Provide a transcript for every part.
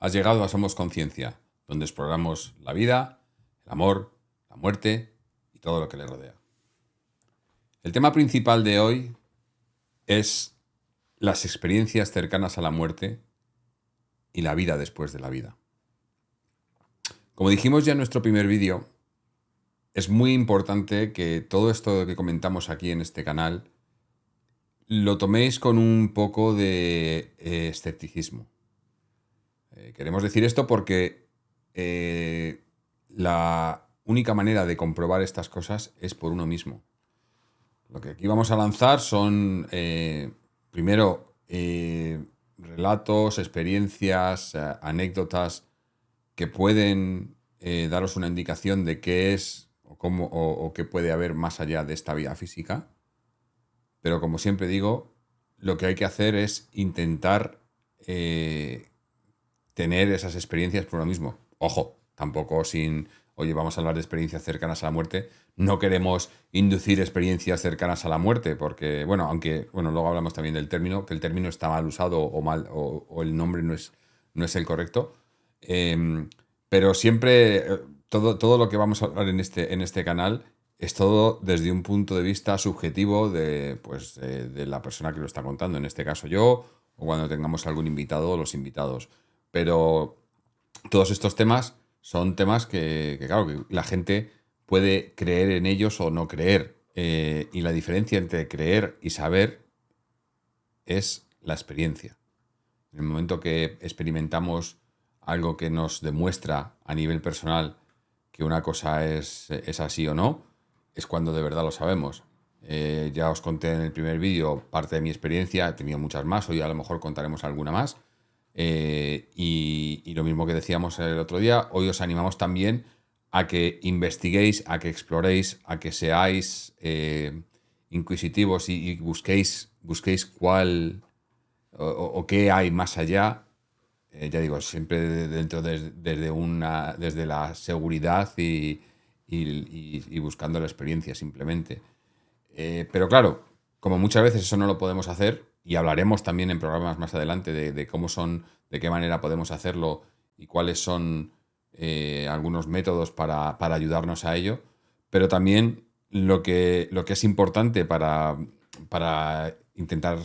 Has llegado a Somos Conciencia, donde exploramos la vida, el amor, la muerte y todo lo que le rodea. El tema principal de hoy es las experiencias cercanas a la muerte y la vida después de la vida. Como dijimos ya en nuestro primer vídeo, es muy importante que todo esto que comentamos aquí en este canal lo toméis con un poco de escepticismo. Queremos decir esto porque la única manera de comprobar estas cosas es por uno mismo. Lo que aquí vamos a lanzar son, primero, relatos, experiencias, anécdotas que pueden daros una indicación de qué es o cómo o qué puede haber más allá de esta vida física. Pero como siempre digo, lo que hay que hacer es intentar tener esas experiencias por uno mismo. Ojo, tampoco sin, oye, vamos a hablar de experiencias cercanas a la muerte. No queremos inducir experiencias cercanas a la muerte, porque, bueno, aunque, bueno, luego hablamos también del término, que el término está mal usado o mal, o el nombre no es el correcto. Pero siempre, todo lo que vamos a hablar en este canal es todo desde un punto de vista subjetivo de la persona que lo está contando, en este caso yo, o cuando tengamos algún invitado o los invitados. Pero todos estos temas son temas claro, que la gente puede creer en ellos o no creer. Y la diferencia entre creer y saber es la experiencia. En el momento que experimentamos algo que nos demuestra a nivel personal que una cosa es así o no, es cuando de verdad lo sabemos. Ya os conté en el primer vídeo parte de mi experiencia, he tenido muchas más, hoy a lo mejor contaremos alguna más. Y lo mismo que decíamos el otro día, hoy os animamos también a que investiguéis, a que exploréis, a que seáis inquisitivos y busquéis cuál o qué hay más allá. Ya digo, siempre desde la seguridad y buscando la experiencia simplemente. Pero claro, como muchas veces eso no lo podemos hacer, y hablaremos también en programas más adelante de cómo son, de qué manera podemos hacerlo y cuáles son algunos métodos para ayudarnos a ello, pero también lo que es importante para intentar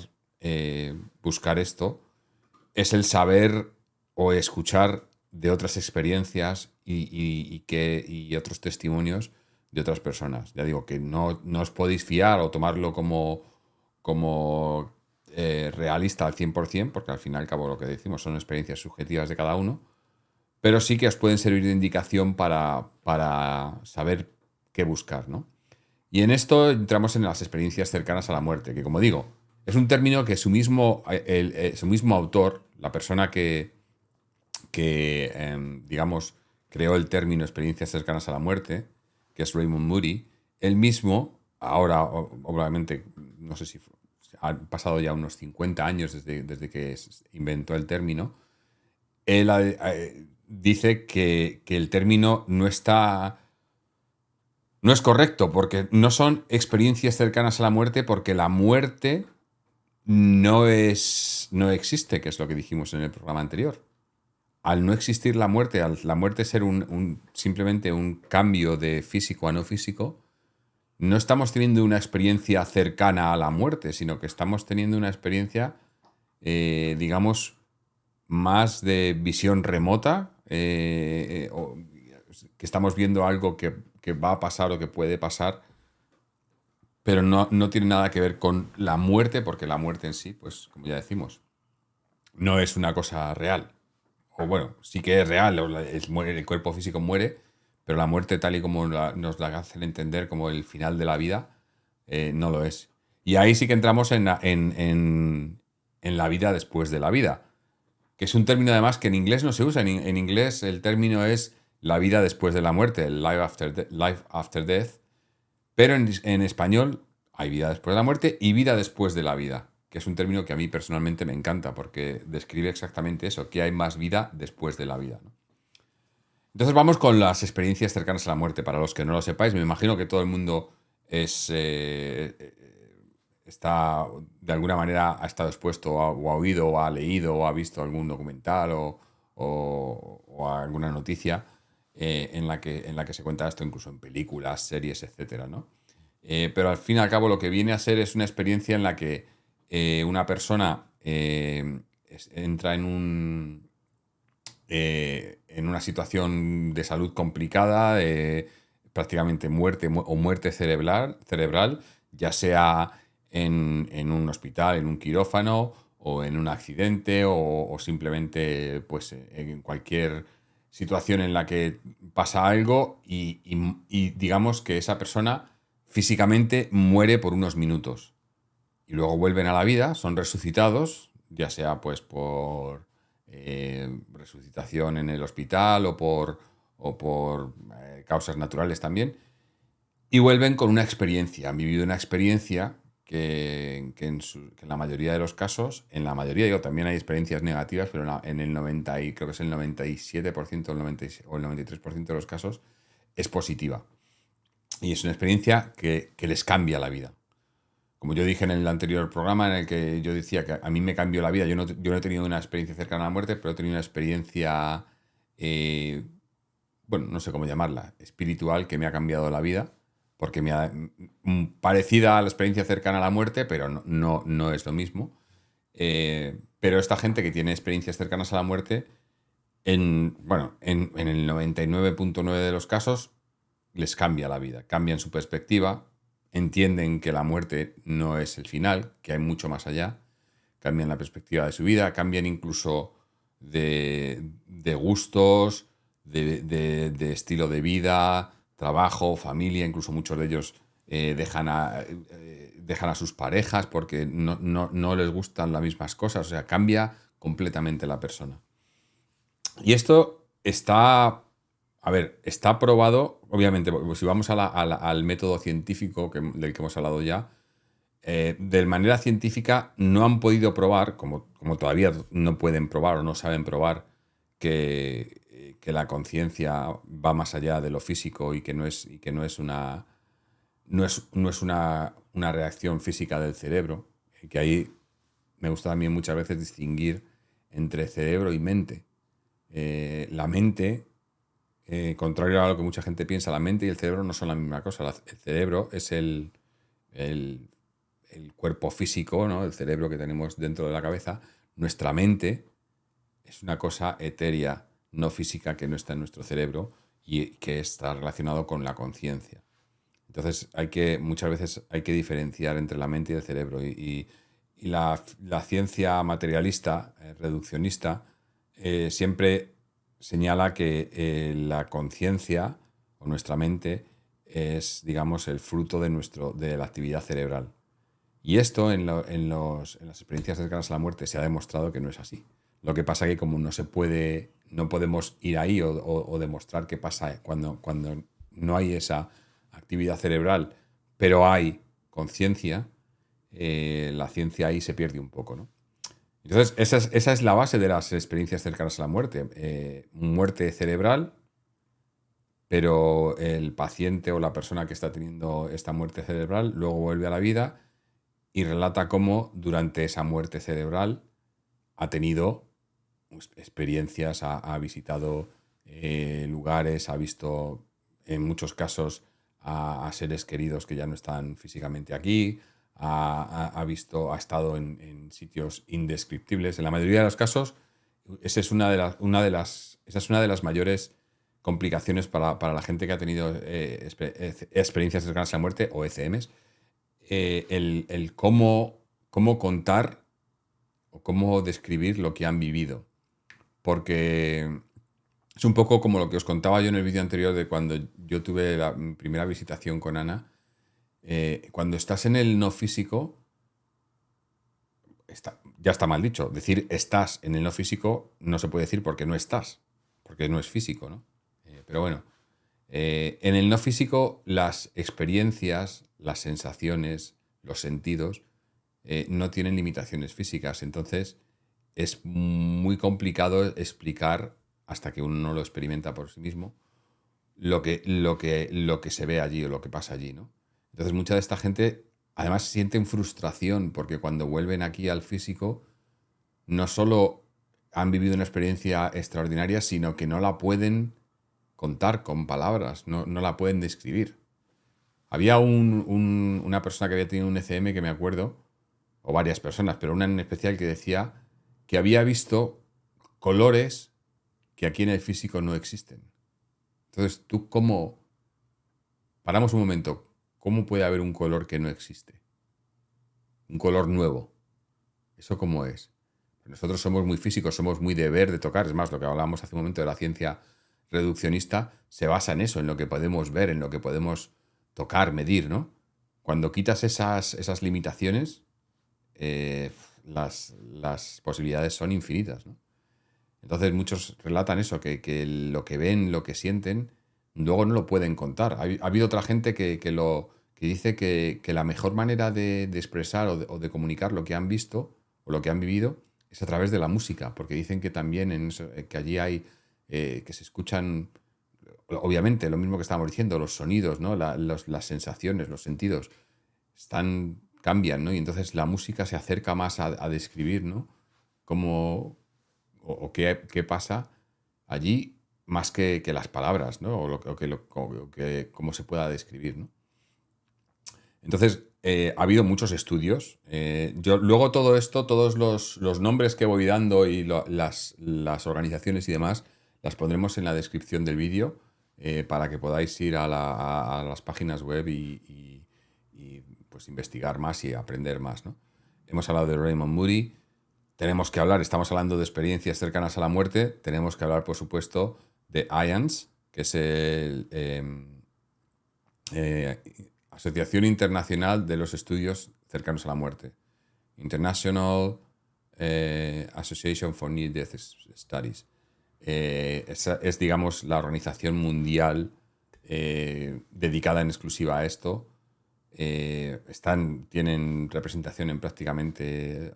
buscar esto es el saber o escuchar de otras experiencias y otros testimonios de otras personas. Ya digo que no os podéis fiar o tomarlo como realista al 100%, porque al fin y al cabo lo que decimos son experiencias subjetivas de cada uno, pero sí que os pueden servir de indicación para saber qué buscar, ¿no? Y en esto entramos en las experiencias cercanas a la muerte, que como digo, es un término que su mismo autor, la persona que digamos, creó el término experiencias cercanas a la muerte, que es Raymond Moody, él mismo, ahora, obviamente, no sé si han pasado ya unos 50 años desde que inventó el término, él dice que el término no es correcto, porque no son experiencias cercanas a la muerte, porque la muerte no existe, que es lo que dijimos en el programa anterior. Al no existir la muerte, al la muerte ser simplemente un cambio de físico a no físico, no estamos teniendo una experiencia cercana a la muerte, sino que estamos teniendo una experiencia, digamos, más de visión remota, o que estamos viendo algo que va a pasar o que puede pasar, pero no tiene nada que ver con la muerte, porque la muerte en sí, pues como ya decimos, no es una cosa real. O bueno, sí que es real, el cuerpo físico muere, pero la muerte tal y como nos la hacen entender como el final de la vida, no lo es. Y ahí sí que entramos en la vida después de la vida, que es un término además que en inglés no se usa. En inglés el término es la vida después de la muerte, el life after death, pero en español hay vida después de la muerte y vida después de la vida, que es un término que a mí personalmente me encanta porque describe exactamente eso, que hay más vida después de la vida, ¿no? Entonces vamos con las experiencias cercanas a la muerte. Para los que no lo sepáis, me imagino que todo el mundo está, de alguna manera, ha estado expuesto o ha oído o ha leído o ha visto algún documental o a alguna noticia en la que se cuenta esto, incluso en películas, series, etcétera, ¿no? Pero al fin y al cabo lo que viene a ser es una experiencia en la que una persona entra en una situación de salud complicada, prácticamente muerte o muerte cerebral, ya sea en un hospital, en un quirófano, o en un accidente, o simplemente pues, en cualquier situación en la que pasa algo y digamos que esa persona físicamente muere por unos minutos y luego vuelven a la vida, son resucitados, ya sea pues por resucitación en el hospital o por causas naturales también, y vuelven con una experiencia, han vivido una experiencia que en la mayoría de los casos, en la mayoría, digo, también hay experiencias negativas, pero en el 90 y creo que es el 97% o el 93% de los casos es positiva. Y es una experiencia que les cambia la vida. Como yo dije en el anterior programa en el que yo decía que a mí me cambió la vida, yo no he tenido una experiencia cercana a la muerte, pero he tenido una experiencia, eh, bueno, no sé cómo llamarla, espiritual, que me ha cambiado la vida, porque parecida a la experiencia cercana a la muerte, pero no es lo mismo. Pero esta gente que tiene experiencias cercanas a la muerte, en el 99,9 de los casos, les cambia la vida, cambian su perspectiva, entienden que la muerte no es el final, que hay mucho más allá, cambian la perspectiva de su vida, cambian incluso de gustos, de estilo de vida, trabajo, familia, incluso muchos de ellos dejan a sus parejas porque no les gustan las mismas cosas, o sea, cambia completamente la persona. Y esto a ver, está probado, obviamente, si vamos al método científico del que hemos hablado ya, de manera científica no han podido probar, como todavía no pueden probar o no saben probar, que la conciencia va más allá de lo físico y que no es una reacción física del cerebro, y que ahí me gusta también muchas veces distinguir entre cerebro y mente. La mente, contrario a lo que mucha gente piensa, la mente y el cerebro no son la misma cosa. El cerebro es el, el cuerpo físico, ¿no? El cerebro que tenemos dentro de la cabeza. Nuestra mente es una cosa etérea, no física, que no está en nuestro cerebro y que está relacionado con la conciencia. Entonces muchas veces hay que diferenciar entre la mente y el cerebro. Y la ciencia materialista, reduccionista, siempre señala que la conciencia o nuestra mente es, digamos, el fruto de la actividad cerebral. Y esto en las experiencias cercanas a la muerte se ha demostrado que no es así. Lo que pasa es que como no podemos ir ahí o demostrar qué pasa cuando no hay esa actividad cerebral, pero hay conciencia, la ciencia ahí se pierde un poco, ¿no? Entonces, esa es la base de las experiencias cercanas a la muerte. Muerte cerebral, pero el paciente o la persona que está teniendo esta muerte cerebral luego vuelve a la vida y relata cómo durante esa muerte cerebral ha tenido experiencias, ha visitado lugares, ha visto en muchos casos a seres queridos que ya no están físicamente aquí, ha estado en sitios indescriptibles. En la mayoría de los casos, esa es una de las mayores complicaciones para la gente que ha tenido experiencias cercanas a la muerte o ECMs, el cómo contar o cómo describir lo que han vivido. Porque es un poco como lo que os contaba yo en el vídeo anterior de cuando yo tuve la primera visitación con Ana. Cuando estás en el no físico, ya está mal dicho. Decir estás en el no físico no se puede decir porque no estás, porque no es físico, ¿no? Pero bueno, en el no físico las experiencias, las sensaciones, los sentidos no tienen limitaciones físicas. Entonces es muy complicado explicar, hasta que uno no lo experimenta por sí mismo, lo que se ve allí o lo que pasa allí, ¿no? Entonces mucha de esta gente además sienten frustración porque cuando vuelven aquí al físico no solo han vivido una experiencia extraordinaria, sino que no la pueden contar con palabras, no la pueden describir. Había una persona que había tenido un ECM que me acuerdo, o varias personas, pero una en especial que decía que había visto colores que aquí en el físico no existen. Entonces, tú cómo... Paramos un momento. ¿Cómo puede haber un color que no existe? Un color nuevo. ¿Eso cómo es? Nosotros somos muy físicos, somos muy de ver, de tocar. Es más, lo que hablábamos hace un momento de la ciencia reduccionista se basa en eso, en lo que podemos ver, en lo que podemos tocar, medir, ¿no? Cuando quitas esas limitaciones, las posibilidades son infinitas, ¿no? Entonces muchos relatan eso, que lo que ven, lo que sienten, luego no lo pueden contar. Ha habido otra gente que dice que la mejor manera de expresar o de comunicar lo que han visto o lo que han vivido es a través de la música, porque dicen que también que allí hay, que se escuchan, obviamente, lo mismo que estábamos diciendo, los sonidos, ¿no? Las sensaciones, los sentidos, cambian, ¿no? Y entonces la música se acerca más a describir, ¿no? Cómo, o qué pasa allí más que las palabras, ¿no? Cómo se pueda describir, ¿no? Entonces, ha habido muchos estudios. Yo luego todo esto, todos los nombres que voy dando y las organizaciones y demás, las pondremos en la descripción del vídeo para que podáis ir a las páginas web y, pues investigar más y aprender más, ¿no? Hemos hablado de Raymond Moody. Tenemos que hablar, estamos hablando de experiencias cercanas a la muerte. Tenemos que hablar, por supuesto, de IANS, que es eh, Asociación Internacional de los Estudios Cercanos a la Muerte. International Association for Near Death Studies. Es, digamos, la organización mundial dedicada en exclusiva a esto. Tienen representación en prácticamente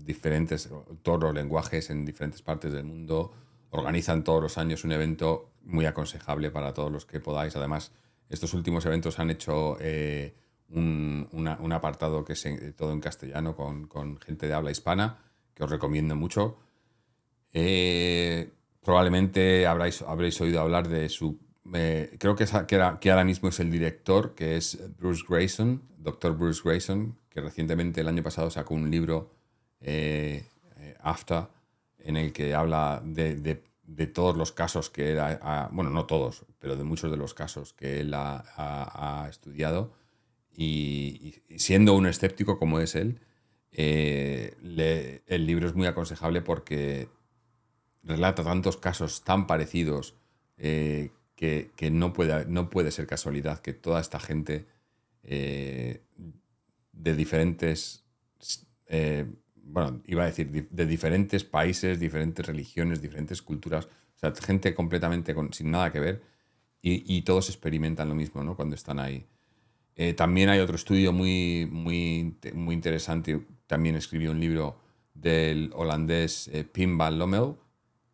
diferentes, todos los lenguajes en diferentes partes del mundo. Organizan todos los años un evento muy aconsejable para todos los que podáis. Además, estos últimos eventos han hecho un apartado que es todo en castellano con gente de habla hispana, que os recomiendo mucho. Probablemente habréis oído hablar de su... creo que ahora mismo es el director, que es Bruce Grayson, Dr. Bruce Grayson, que recientemente el año pasado sacó un libro, After, en el que habla de todos los casos que él bueno, no todos, pero de muchos de los casos que él ha estudiado. Y siendo un escéptico como es él, el libro es muy aconsejable porque relata tantos casos tan parecidos que no puede ser casualidad que toda esta gente de diferentes, bueno, iba a decir, de diferentes países, diferentes religiones, diferentes culturas, o sea, gente completamente sin nada que ver y todos experimentan lo mismo, ¿no? Cuando están ahí. También hay otro estudio muy interesante, también escribió un libro del holandés Pim van Lommel,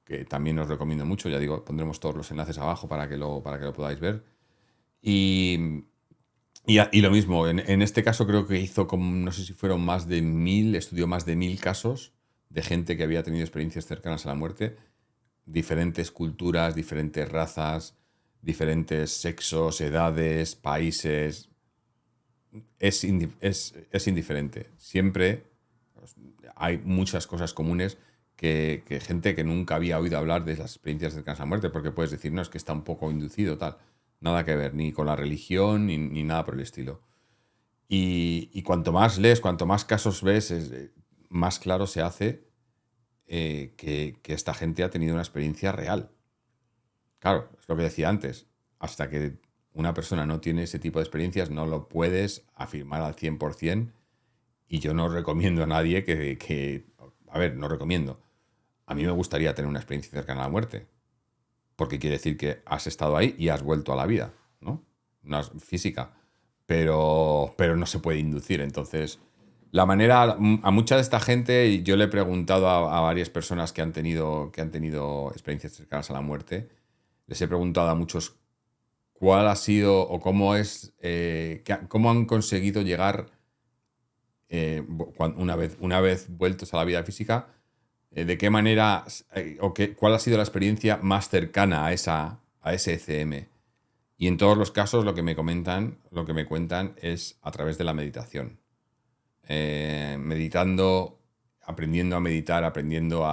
que también os recomiendo mucho, ya digo, pondremos todos los enlaces abajo para que lo podáis ver. Y lo mismo, en este caso creo que hizo como, no sé si fueron estudió más de 1000 casos de gente que había tenido experiencias cercanas a la muerte, diferentes culturas, diferentes razas, diferentes sexos, edades, países. Es indiferente. Siempre hay muchas cosas comunes que gente que nunca había oído hablar de las experiencias cercanas a la muerte, porque puedes decir, no, es que está un poco inducido, tal. Nada que ver, ni con la religión, ni nada por el estilo. Y cuanto más lees, cuanto más casos ves, más claro se hace que esta gente ha tenido una experiencia real. Claro, es lo que decía antes. Hasta que una persona no tiene ese tipo de experiencias, no lo puedes afirmar al 100%. Y yo no recomiendo a nadie a ver, no recomiendo. A mí me gustaría tener una experiencia cercana a la muerte. Porque quiere decir que has estado ahí y has vuelto a la vida, ¿no? Una física. Pero no se puede inducir. Entonces, a mucha de esta gente, y yo le he preguntado a varias personas que han tenido experiencias cercanas a la muerte, les he preguntado a muchos cuál ha sido o cómo es, cómo han conseguido llegar una vez vueltos a la vida física, de qué manera cuál ha sido la experiencia más cercana a ese ECM. Y en todos los casos lo que me cuentan es a través de la meditación. Meditando, aprendiendo a meditar, aprendiendo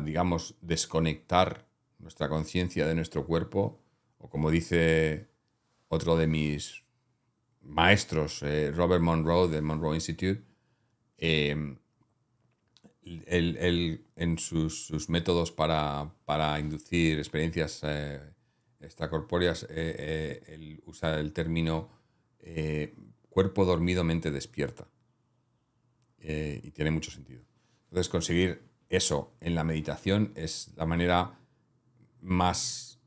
digamos, desconectar nuestra conciencia de nuestro cuerpo, o como dice otro de mis maestros, Robert Monroe, del Monroe Institute, eh, él, en sus métodos para inducir experiencias extracorpóreas, él usa el término cuerpo dormido, mente despierta. Y tiene mucho sentido. Entonces, conseguir eso en la meditación es la manera más,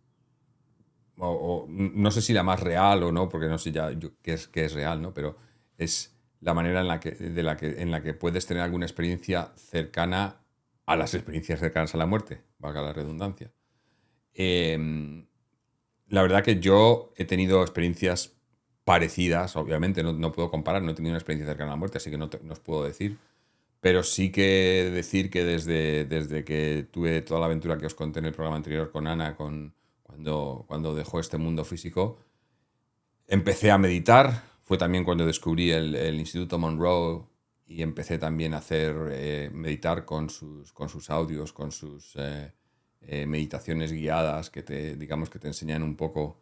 no sé si la más real o no, porque no sé ya qué es real, ¿no? Pero es la manera en la que puedes tener alguna experiencia cercana a las experiencias cercanas a la muerte, valga la redundancia. La verdad que yo he tenido experiencias parecidas, obviamente, no puedo comparar, no he tenido una experiencia cercana a la muerte, así que no os puedo decir. Pero sí que decir que desde que tuve toda la aventura que os conté en el programa anterior con Ana, cuando dejó este mundo físico, empecé a meditar. Fue también cuando descubrí el Instituto Monroe y empecé también a hacer meditar con sus audios, con sus meditaciones guiadas digamos que te enseñan un poco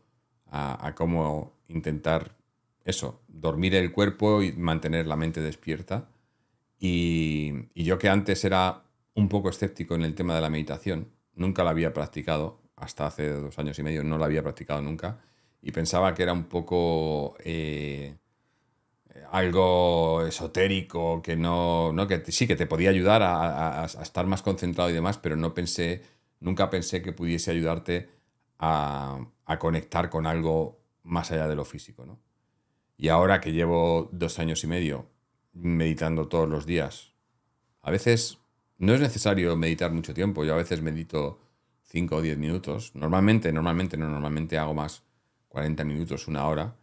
a cómo intentar eso, dormir el cuerpo y mantener la mente despierta. Y yo, que antes era un poco escéptico en el tema de la meditación, nunca la había practicado, hasta hace 2 años y medio no la había practicado nunca, y pensaba que era un poco algo esotérico, que que sí, que te podía ayudar a estar más concentrado y demás, pero nunca pensé que pudiese ayudarte a conectar con algo más allá de lo físico, ¿no? Y ahora que llevo 2 años y medio meditando todos los días, a veces no es necesario meditar mucho tiempo. Yo a veces medito 5 o 10 minutos. Normalmente hago más 40 minutos, 1 hora.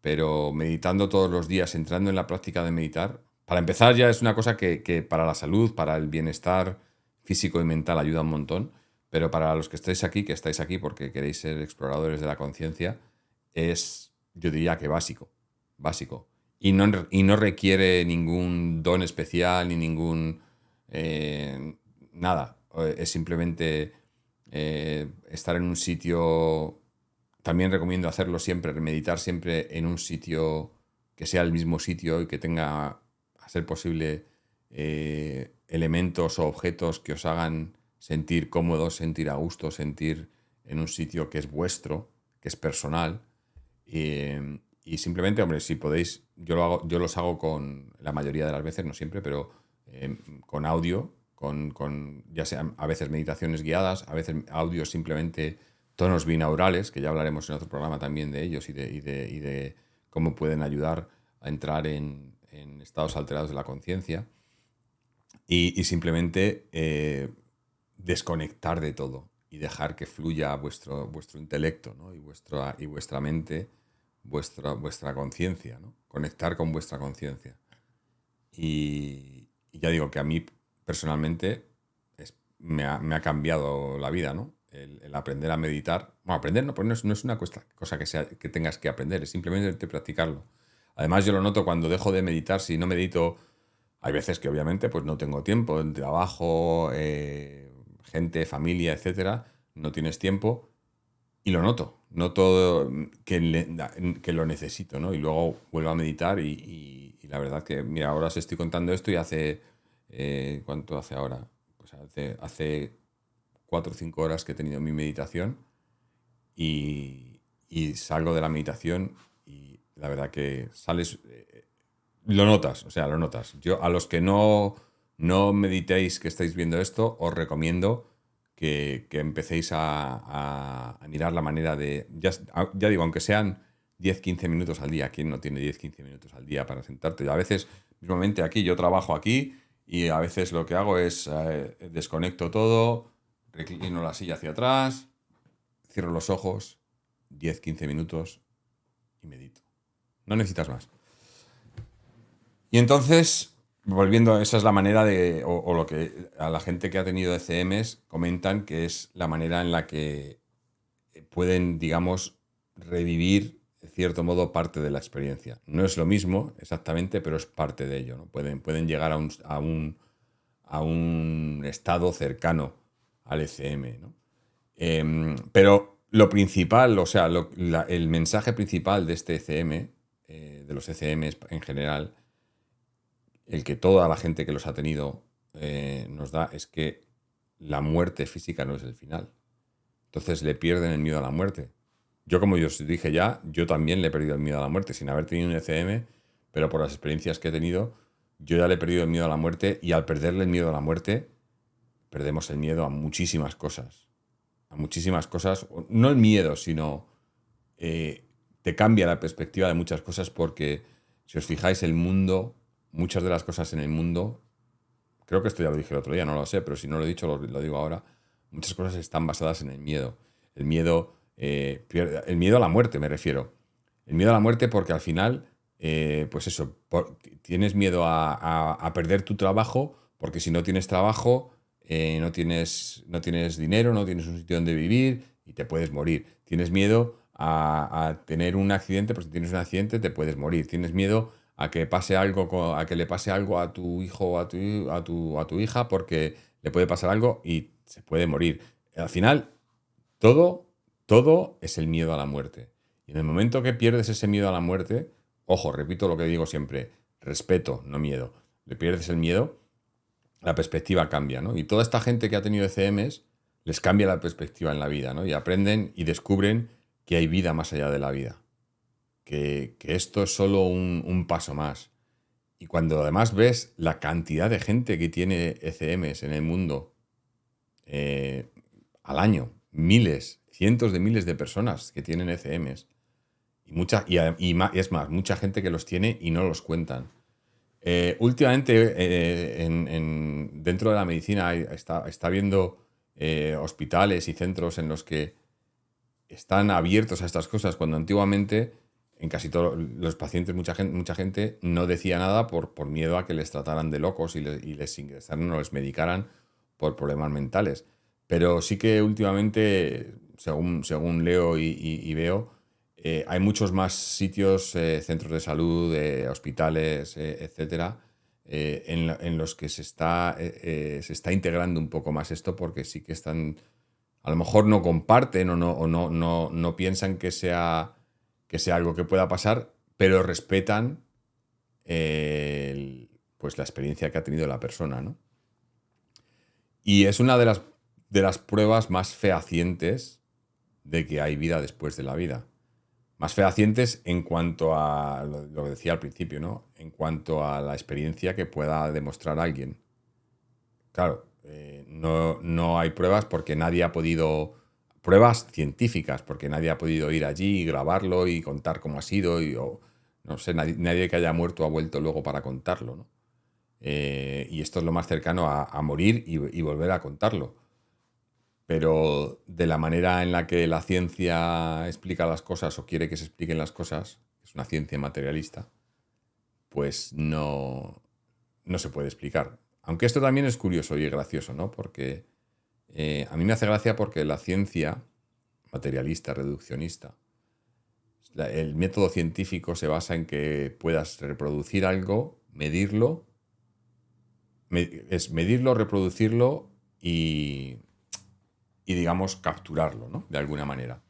Pero meditando todos los días, entrando en la práctica de meditar, para empezar ya es una cosa que para la salud, para el bienestar físico y mental ayuda un montón. Pero para los que que estáis aquí porque queréis ser exploradores de la conciencia, yo diría que básico. Y no requiere ningún don especial ni ningún nada. Es simplemente estar en un sitio. También recomiendo hacerlo siempre, meditar siempre en un sitio que sea el mismo sitio y que tenga, a ser posible, elementos o objetos que os hagan sentir cómodos, sentir a gusto, sentir en un sitio que es vuestro, que es personal. Y simplemente, hombre, si podéis, yo los hago con la mayoría de las veces, no siempre, pero con audio, ya sean a veces meditaciones guiadas, a veces audios simplemente tonos binaurales, que ya hablaremos en otro programa también de ellos y de cómo pueden ayudar a entrar en estados alterados de la conciencia. Y simplemente desconectar de todo y dejar que fluya vuestro intelecto, ¿no? y vuestra mente, vuestra conciencia, ¿no? Conectar con vuestra conciencia. Y ya digo que a mí personalmente me ha cambiado la vida, ¿no? El aprender a meditar. Bueno, aprender no, pues no es una cosa que tengas que aprender, es simplemente practicarlo. Además, yo lo noto cuando dejo de meditar. Si no medito, hay veces que obviamente pues no tengo tiempo, en trabajo, gente, familia, etcétera, no tienes tiempo. Y lo noto que lo necesito, ¿no? Y luego vuelvo a meditar y la verdad que, mira, ahora os estoy contando esto y ¿cuánto hace ahora? Pues hace 4 o 5 horas que he tenido mi meditación y salgo de la meditación y la verdad que sales, lo notas, o sea, lo notas. Yo, a los que no meditéis, que estáis viendo esto, os recomiendo que empecéis a mirar la manera de, ya digo, aunque sean 10-15 minutos al día. ¿Quién no tiene 10-15 minutos al día para sentarte? A veces, mismamente aquí, yo trabajo aquí y a veces lo que hago es desconecto todo, reclino la silla hacia atrás, cierro los ojos, 10-15 minutos y medito. No necesitas más. Y entonces, volviendo, esa es la manera o lo que a la gente que ha tenido ECMs comentan que es la manera en la que pueden, digamos, revivir, de cierto modo, parte de la experiencia. No es lo mismo exactamente, pero es parte de ello, ¿no? Pueden llegar a un estado cercano al ECM, ¿no? Pero lo principal, o sea, el mensaje principal de este ECM, de los ECMs en general, el que toda la gente que los ha tenido nos da, es que la muerte física no es el final. Entonces le pierden el miedo a la muerte. Yo, como yo os dije ya, yo también le he perdido el miedo a la muerte, sin haber tenido un ECM, pero por las experiencias que he tenido, yo ya le he perdido el miedo a la muerte, y al perderle el miedo a la muerte, perdemos el miedo a muchísimas cosas. A muchísimas cosas. No el miedo, sino te cambia la perspectiva de muchas cosas, porque si os fijáis, el mundo, muchas de las cosas en el mundo, creo que esto ya lo dije el otro día, no lo sé, pero si no lo he dicho, lo digo ahora, muchas cosas están basadas en el miedo. El miedo a la muerte, me refiero. El miedo a la muerte porque al final, pues eso, tienes miedo a perder tu trabajo, porque si no tienes trabajo, no tienes dinero, no tienes un sitio donde vivir y te puedes morir. Tienes miedo a tener un accidente, porque si tienes un accidente te puedes morir. Tienes miedo a que pase algo, a que le pase algo a tu hijo o a tu hija, porque le puede pasar algo y se puede morir. Al final, todo, todo es el miedo a la muerte. Y en el momento que pierdes ese miedo a la muerte, ojo, repito lo que digo siempre, respeto, no miedo. Le pierdes el miedo, la perspectiva cambia, ¿no? Y toda esta gente que ha tenido ECMs les cambia la perspectiva en la vida, ¿no? Y aprenden y descubren que hay vida más allá de la vida, que esto es solo un paso más. Y cuando además ves la cantidad de gente que tiene ECMs en el mundo eh, al año, miles, cientos de miles de personas que tienen ECMs, es más, mucha gente que los tiene y no los cuentan. Últimamente, dentro de la medicina está habiendo hospitales y centros en los que están abiertos a estas cosas, cuando antiguamente en casi todos los pacientes mucha gente no decía nada por miedo a que les trataran de locos y les ingresaran o les medicaran por problemas mentales. Pero sí que últimamente, según leo y veo, hay muchos más sitios, centros de salud, hospitales, etcétera, en los que se está integrando un poco más esto, porque sí que están, a lo mejor no comparten o no piensan que sea algo que pueda pasar, pero respetan pues la experiencia que ha tenido la persona, ¿no? Y es una de las pruebas más fehacientes de que hay vida después de la vida. Más fehacientes en cuanto a lo que decía al principio, ¿no? En cuanto a la experiencia que pueda demostrar alguien. Claro, no hay pruebas porque nadie ha podido, pruebas científicas, porque nadie ha podido ir allí y grabarlo y contar cómo ha sido, o no sé, nadie que haya muerto ha vuelto luego para contarlo, ¿no? Y esto es lo más cercano a morir y volver a contarlo. Pero de la manera en la que la ciencia explica las cosas o quiere que se expliquen las cosas, es una ciencia materialista, pues no se puede explicar. Aunque esto también es curioso y gracioso, ¿no? Porque a mí me hace gracia porque la ciencia materialista, reduccionista, el método científico se basa en que puedas reproducir algo, medirlo, reproducirlo y digamos, capturarlo, ¿no? De alguna manera.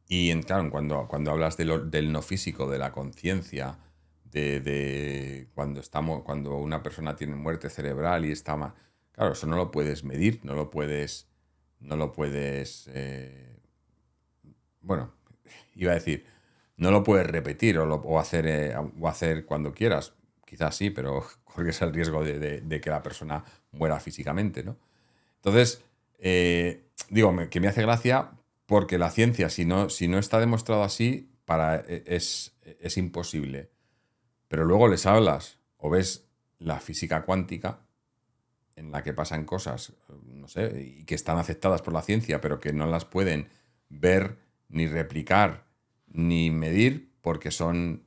Y claro, cuando hablas del no físico, de la conciencia, de cuando una persona tiene muerte cerebral y está mal, claro, eso no lo puedes medir, no lo puedes, bueno, iba a decir, no lo puedes repetir o hacer cuando quieras. Quizás sí, pero corres el riesgo de que la persona muera físicamente, ¿no? Entonces, digo que me hace gracia porque la ciencia, si no está demostrado así, es imposible. Pero luego les hablas o ves la física cuántica, en la que pasan cosas, no sé, y que están aceptadas por la ciencia, pero que no las pueden ver, ni replicar, ni medir, porque son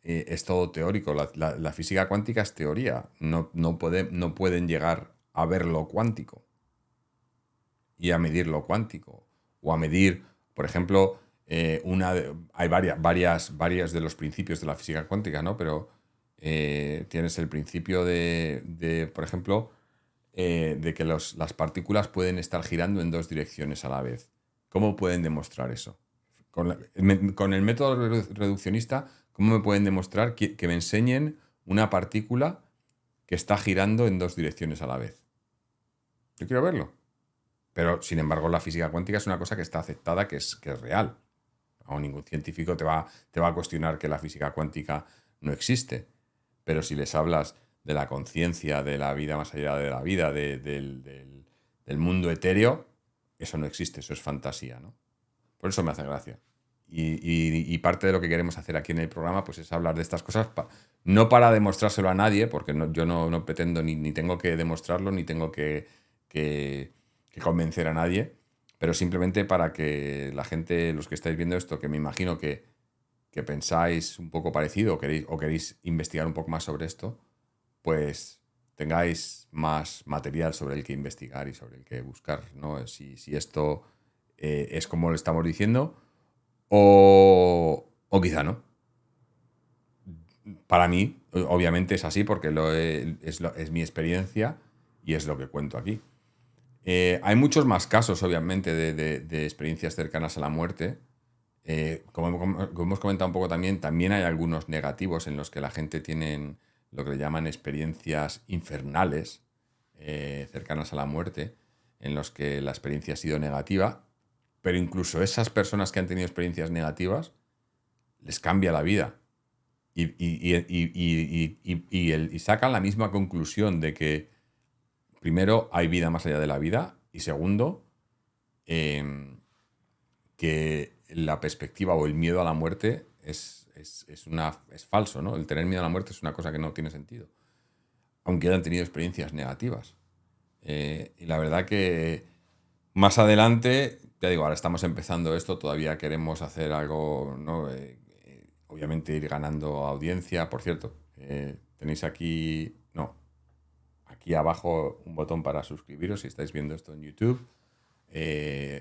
es todo teórico. La física cuántica es teoría. No pueden llegar a ver lo cuántico y a medir lo cuántico. O a medir, por ejemplo, hay varias de los principios de la física cuántica, ¿no? Pero tienes el principio por ejemplo, de que las partículas pueden estar girando en dos direcciones a la vez. ¿Cómo pueden demostrar eso? Con el método reduccionista, ¿cómo me pueden demostrar que me enseñen una partícula que está girando en dos direcciones a la vez? Yo quiero verlo. Pero, sin embargo, la física cuántica es una cosa que está aceptada, que es real. No, ningún científico te va a cuestionar que la física cuántica no existe. Pero si les hablas de la conciencia, de la vida más allá de la vida, del mundo etéreo, eso no existe, eso es fantasía, ¿no? Por eso me hace gracia. Y parte de lo que queremos hacer aquí en el programa pues es hablar de estas cosas, no para demostrárselo a nadie, porque yo no pretendo ni tengo que demostrarlo, ni tengo que convencer a nadie, pero simplemente para que la gente, los que estáis viendo esto, que me imagino que pensáis un poco parecido o queréis investigar un poco más sobre esto, pues tengáis más material sobre el que investigar y sobre el que buscar, ¿no? Si esto es como lo estamos diciendo o quizá no. Para mí, obviamente es así porque es mi experiencia y es lo que cuento aquí. Hay muchos más casos, obviamente, de experiencias cercanas a la muerte. Como hemos comentado un poco también hay algunos negativos en los que la gente tiene lo que le llaman experiencias infernales cercanas a la muerte, en los que la experiencia ha sido negativa, pero incluso esas personas que han tenido experiencias negativas les cambia la vida y sacan la misma conclusión de que, primero, hay vida más allá de la vida y segundo, que la perspectiva o el miedo a la muerte es falso, ¿no? El tener miedo a la muerte es una cosa que no tiene sentido, aunque hayan tenido experiencias negativas. Y la verdad que más adelante, ya digo, ahora estamos empezando esto, todavía queremos hacer algo, ¿no? Obviamente ir ganando audiencia. Por cierto, tenéis aquí abajo un botón para suscribiros si estáis viendo esto en YouTube,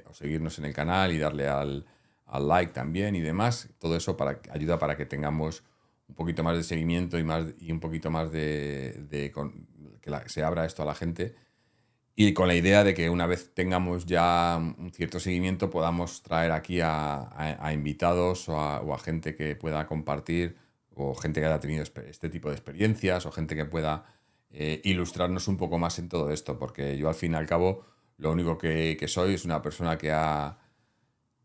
o seguirnos en el canal y darle al like también y demás. Todo eso ayuda para que tengamos un poquito más de seguimiento y un poquito más que se abra esto a la gente. Y con la idea de que una vez tengamos ya un cierto seguimiento podamos traer aquí a invitados o a gente que pueda compartir, o gente que haya tenido este tipo de experiencias, o gente que pueda ilustrarnos un poco más en todo esto, porque yo al fin y al cabo lo único que soy es una persona que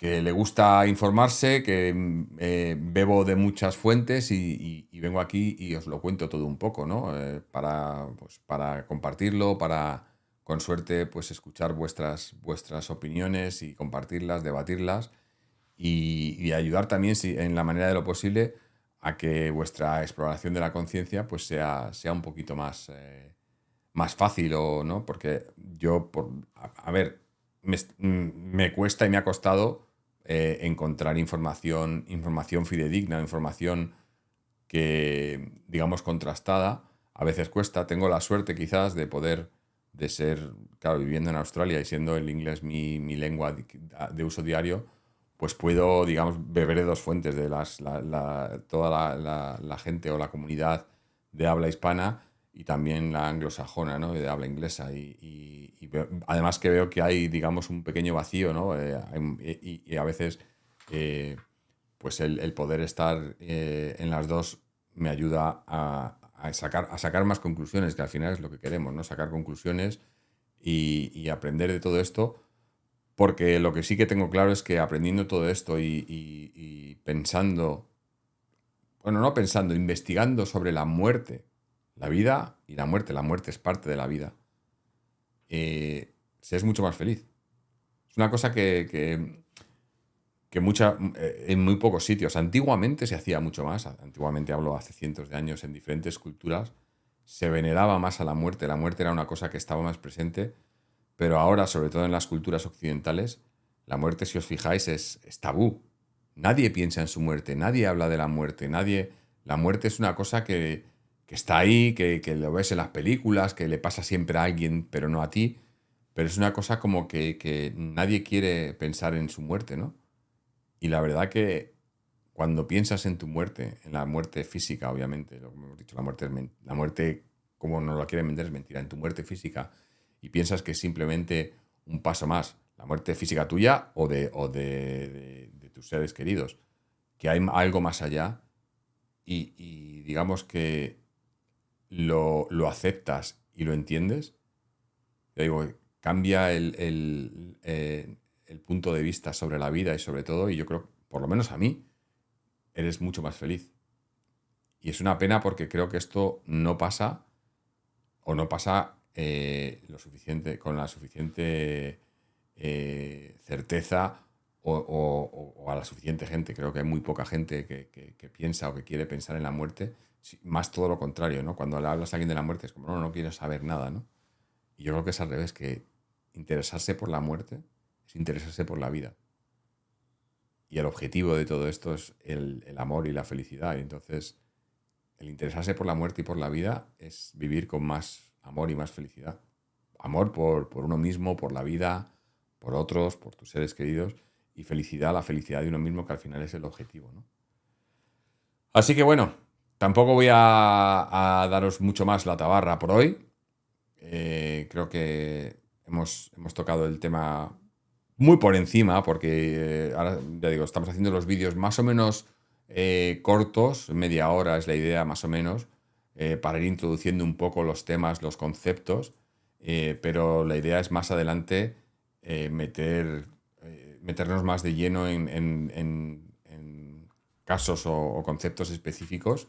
le gusta informarse, que bebo de muchas fuentes y vengo aquí y os lo cuento todo un poco, ¿no? Para compartirlo, para con suerte pues escuchar vuestras opiniones y compartirlas, debatirlas y ayudar también, en la manera de lo posible, a que vuestra exploración de la conciencia pues sea un poquito más fácil, o no, porque yo, a ver, me cuesta y me ha costado encontrar información fidedigna, información que, digamos, contrastada. A veces cuesta. Tengo la suerte quizás de ser, claro, viviendo en Australia y siendo el inglés mi lengua de uso diario, pues puedo, digamos, beber de dos fuentes, de toda la gente o la comunidad de habla hispana y también la anglosajona, ¿no? De habla inglesa. Además que veo que hay, digamos, un pequeño vacío, ¿no? Y a veces, pues el poder estar en las dos me ayuda a sacar más conclusiones, que al final es lo que queremos, ¿no? Sacar conclusiones y aprender de todo esto, porque lo que sí que tengo claro es que aprendiendo todo esto y pensando, bueno, no pensando, investigando sobre la muerte, la vida y la muerte es parte de la vida, se es mucho más feliz. Es una cosa que en muy pocos sitios. Antiguamente se hacía mucho más. Antiguamente, hablo hace cientos de años, en diferentes culturas se veneraba más a la muerte. La muerte era una cosa que estaba más presente, pero ahora, sobre todo en las culturas occidentales, la muerte, si os fijáis, es tabú. Nadie piensa en su muerte, nadie habla de la muerte, nadie La muerte es una cosa que está ahí, que lo ves en las películas, que le pasa siempre a alguien, pero no a ti. Pero es una cosa como que nadie quiere pensar en su muerte, ¿no? Y la verdad que cuando piensas en tu muerte, en la muerte física, obviamente, lo que hemos dicho, la muerte, como nos lo quieren vender, es mentira, en tu muerte física, y piensas que es simplemente un paso más, la muerte física tuya o de tus seres queridos, que hay algo más allá y digamos que lo aceptas y lo entiendes, te digo, cambia el punto de vista sobre la vida y sobre todo, y yo creo, por lo menos a mí, eres mucho más feliz. Y es una pena porque creo que esto no pasa o no pasa lo suficiente, con la suficiente certeza o a la suficiente gente. Creo que hay muy poca gente que piensa o que quiere pensar en la muerte. Más todo lo contrario, ¿no? Cuando le hablas a alguien de la muerte es como, no quiero saber nada, ¿no? Y yo creo que es al revés, que interesarse por la muerte es interesarse por la vida. Y el objetivo de todo esto es el amor y la felicidad. Y entonces, el interesarse por la muerte y por la vida es vivir con más amor y más felicidad. Amor por uno mismo, por la vida, por otros, por tus seres queridos. Y felicidad, la felicidad de uno mismo, que al final es el objetivo, ¿no? Así que bueno, tampoco voy a daros mucho más la tabarra por hoy. Creo que hemos tocado el tema muy por encima, porque ahora ya digo, estamos haciendo los vídeos más o menos cortos, media hora es la idea más o menos, para ir introduciendo un poco los temas, los conceptos, pero la idea es más adelante meternos más de lleno en casos o conceptos específicos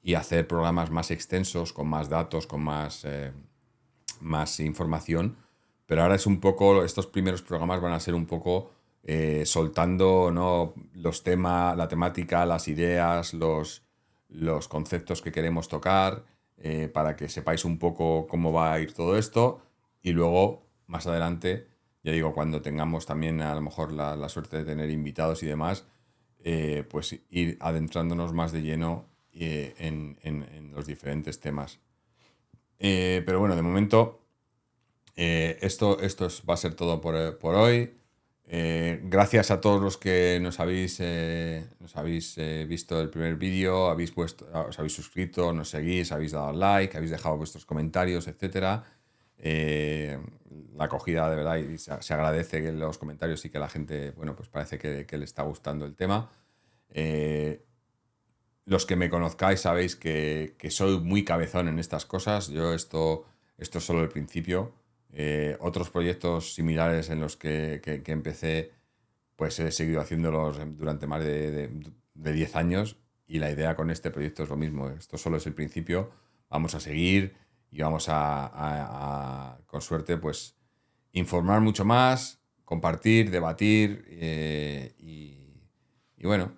y hacer programas más extensos, con más datos, con más información, pero ahora es un poco, estos primeros programas van a ser un poco soltando, ¿no?, los temas, la temática, las ideas, los conceptos que queremos tocar, para que sepáis un poco cómo va a ir todo esto y luego, más adelante, ya digo, cuando tengamos también a lo mejor la suerte de tener invitados y demás, pues ir adentrándonos más de lleno en los diferentes temas. Pero bueno, de momento va a ser todo por hoy. Gracias a todos los que nos habéis visto el primer vídeo, os habéis suscrito, nos seguís, habéis dado like, habéis dejado vuestros comentarios, etcétera. La acogida de verdad y se agradece que los comentarios y que la gente, bueno, pues parece que le está gustando el tema. Los que me conozcáis sabéis que soy muy cabezón en estas cosas. Esto es solo el principio. Otros proyectos similares en los que empecé, pues he seguido haciéndolos durante más de 10 años y la idea con este proyecto es lo mismo. Esto solo es el principio. Vamos a seguir y vamos con suerte, pues informar mucho más, compartir, debatir y bueno,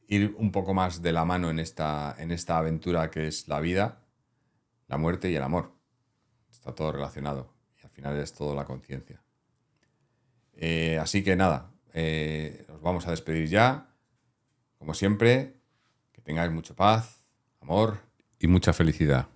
ir un poco más de la mano en esta aventura que es la vida, la muerte y el amor. Está todo relacionado y al final es todo la conciencia. Así que nada, os vamos a despedir ya. Como siempre, que tengáis mucha paz, amor y mucha felicidad.